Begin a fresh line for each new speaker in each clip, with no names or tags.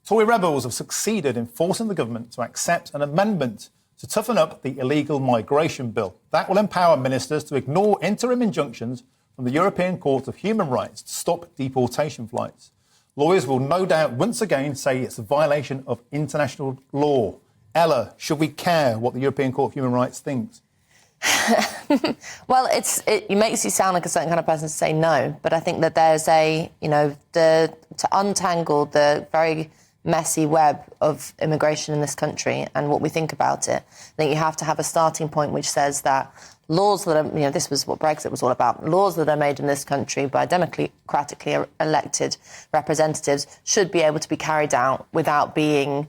Tory rebels have succeeded in forcing the government to accept an amendment to toughen up the illegal migration bill. That will empower ministers to ignore interim injunctions from the European Court of Human Rights to stop deportation flights. Lawyers will no doubt once again say it's a violation of international law. Ella, should we care what the European Court of Human Rights thinks?
Well, it makes you sound like a certain kind of person to say no, but I think that there's to untangle the very messy web of immigration in this country and what we think about it, I think you have to have a starting point which says that laws that are, this was what Brexit was all about, laws that are made in this country by democratically elected representatives should be able to be carried out without being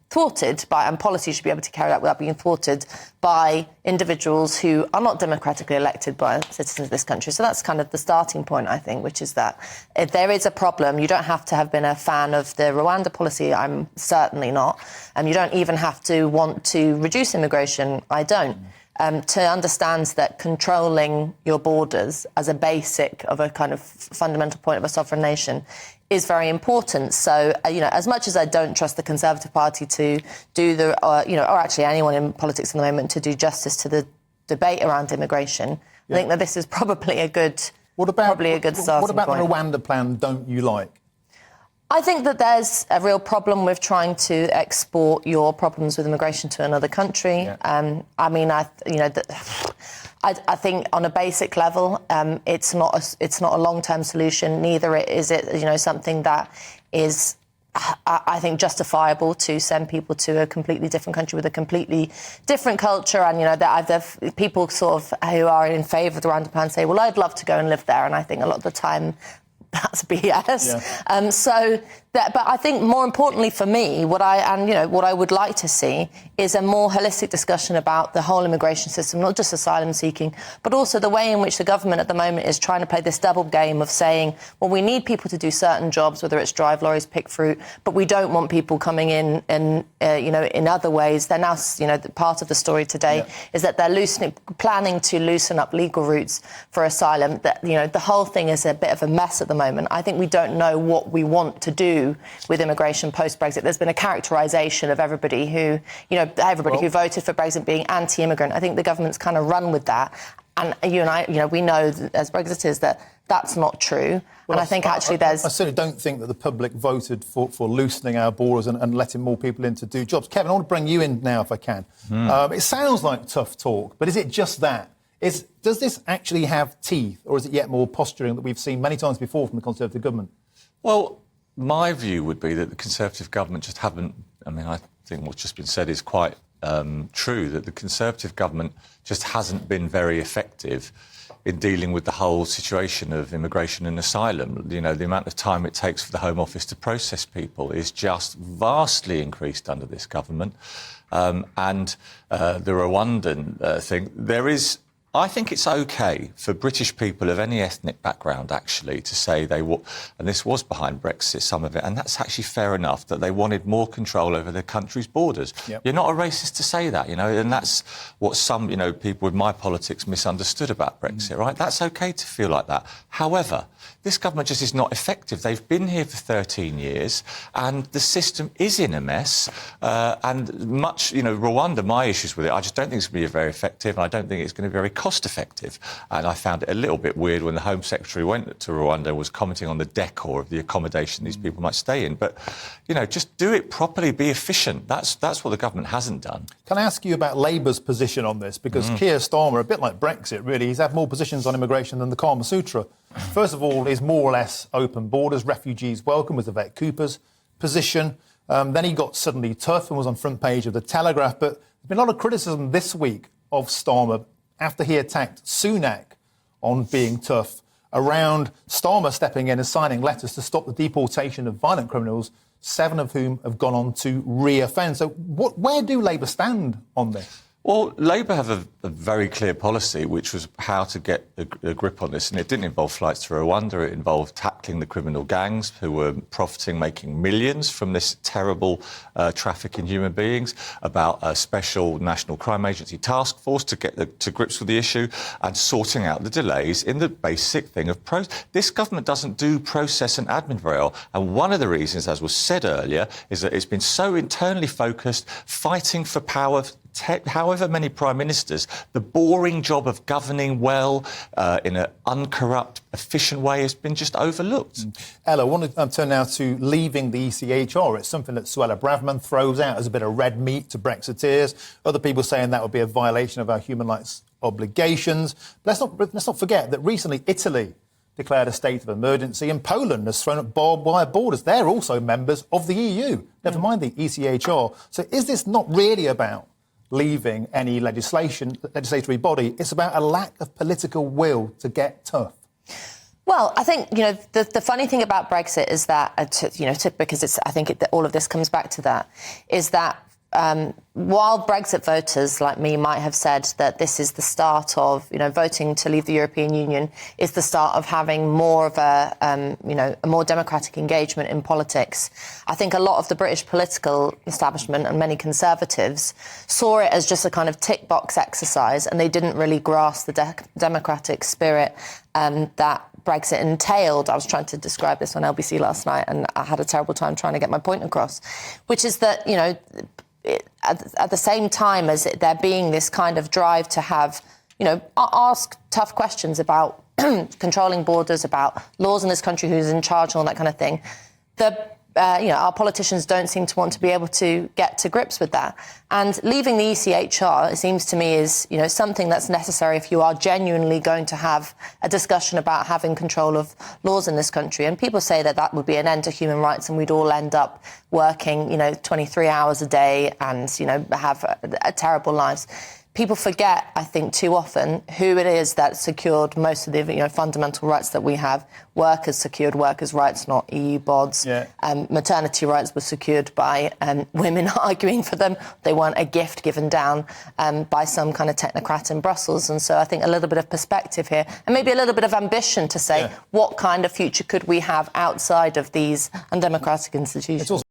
thwarted by, and policy should be able to carry out without being thwarted by individuals who are not democratically elected by citizens of this country. So that's kind of the starting point, I think, which is that if there is a problem, you don't have to have been a fan of the Rwanda policy. I'm certainly not. You don't even have to want to reduce immigration. I don't. To understand that controlling your borders as a basic of a kind of fundamental point of a sovereign nation is very important. So, as much as I don't trust the Conservative Party to do or actually anyone in politics at the moment to do justice to the debate around immigration, I think that this is probably a good starting point.
What about the Rwanda plan don't you like?
I think that there's a real problem with trying to export your problems with immigration to another country. Yeah. I think on a basic level, it's not a long-term solution. Neither is it, something that is, I think, justifiable to send people to a completely different country with a completely different culture. And, that people sort of who are in favour of the Rwanda plan say, well, I'd love to go and live there. And I think a lot of the time that's BS. Yeah. But I think more importantly for me, what I would like to see is a more holistic discussion about the whole immigration system, not just asylum seeking, but also the way in which the government at the moment is trying to play this double game of saying, well, we need people to do certain jobs, whether it's drive lorries, pick fruit, but we don't want people coming in in other ways. They're now, part of the story today is that they're planning to loosen up legal routes for asylum. That, the whole thing is a bit of a mess at the moment. I think we don't know what we want to do with immigration post-Brexit. There's been a characterisation of everybody who voted for Brexit being anti-immigrant. I think the government's kind of run with that. And you and I, we know as Brexiteers that that's not true. Well, and I think actually there's...
I certainly don't think that the public voted for loosening our borders and letting more people in to do jobs. Kevin, I want to bring you in now if I can. It sounds like tough talk, but is it just that? Does this actually have teeth, or is it yet more posturing that we've seen many times before from the Conservative government?
Well, my view would be that the Conservative government just haven't... I think what's just been said is quite true, that the Conservative government just hasn't been very effective in dealing with the whole situation of immigration and asylum. The amount of time it takes for the Home Office to process people is just vastly increased under this government. And the Rwandan thing, I think it's OK for British people of any ethnic background, actually, to say and this was behind Brexit, some of it, and that's actually fair enough, that they wanted more control over their country's borders. Yep. You're not a racist to say that, and that's what some, people with my politics misunderstood about Brexit, right? That's OK to feel like that. However, this government just is not effective. They've been here for 13 years, and the system is in a mess. And much, Rwanda, my issues with it, I just don't think it's going to be very effective, and I don't think it's going to be very cost-effective. And I found it a little bit weird when the Home Secretary went to Rwanda and was commenting on the decor of the accommodation these people might stay in. But, just do it properly, be efficient. That's what the government hasn't done.
Can I ask you about Labour's position on this? Because Keir Starmer, a bit like Brexit, really, he's had more positions on immigration than the Kama Sutra. First of all, is more or less open borders, refugees welcome, was Yvette Cooper's position. Then he got suddenly tough and was on front page of the Telegraph. But there's been a lot of criticism this week of Starmer after he attacked Sunak on being tough, around Starmer stepping in and signing letters to stop the deportation of violent criminals, 7 of whom have gone on to re-offend. So where do Labour stand on this?
Well, Labour have a very clear policy, which was how to get a grip on this. And it didn't involve flights to Rwanda. It involved tackling the criminal gangs who were profiting, making millions from this terrible traffic in human beings, about a special National Crime Agency task force to get to grips with the issue, and sorting out the delays in the basic thing of process. This government doesn't do process and admin very well. And one of the reasons, as was said earlier, is that it's been so internally focused, fighting for power, however many prime ministers, the boring job of governing well in an uncorrupt, efficient way has been just overlooked.
Ella, I want to turn now to leaving the ECHR. It's something that Suella Braverman throws out as a bit of red meat to Brexiteers. Other people saying that would be a violation of our human rights obligations. But let's not forget that recently Italy declared a state of emergency, and Poland has thrown up barbed wire borders. They're also members of the EU, never mind the ECHR. So is this not really about leaving any legislatory body? It's about a lack of political will to get tough.
Well, I think, the funny thing about Brexit is that, because all of this comes back to that, is that while Brexit voters like me might have said that this is the start of, voting to leave the European Union is the start of having more of a more democratic engagement in politics, I think a lot of the British political establishment and many Conservatives saw it as just a kind of tick box exercise, and they didn't really grasp the democratic spirit that Brexit entailed. I was trying to describe this on LBC last night, and I had a terrible time trying to get my point across, which is that, at the same time as there being this kind of drive to have, ask tough questions about controlling borders, about laws in this country, who's in charge, and all that kind of thing, our politicians don't seem to want to be able to get to grips with that. And leaving the ECHR, it seems to me, is something that's necessary if you are genuinely going to have a discussion about having control of laws in this country. And people say that would be an end to human rights, and we'd all end up working 23 hours a day and have terrible lives. People forget, I think, too often who it is that secured most of the fundamental rights that we have. Workers secured workers' rights, not EU bods.
Yeah.
Maternity rights were secured by women arguing for them. They weren't a gift given down by some kind of technocrat in Brussels. And so I think a little bit of perspective here, and maybe a little bit of ambition to say, what kind of future could we have outside of these undemocratic institutions?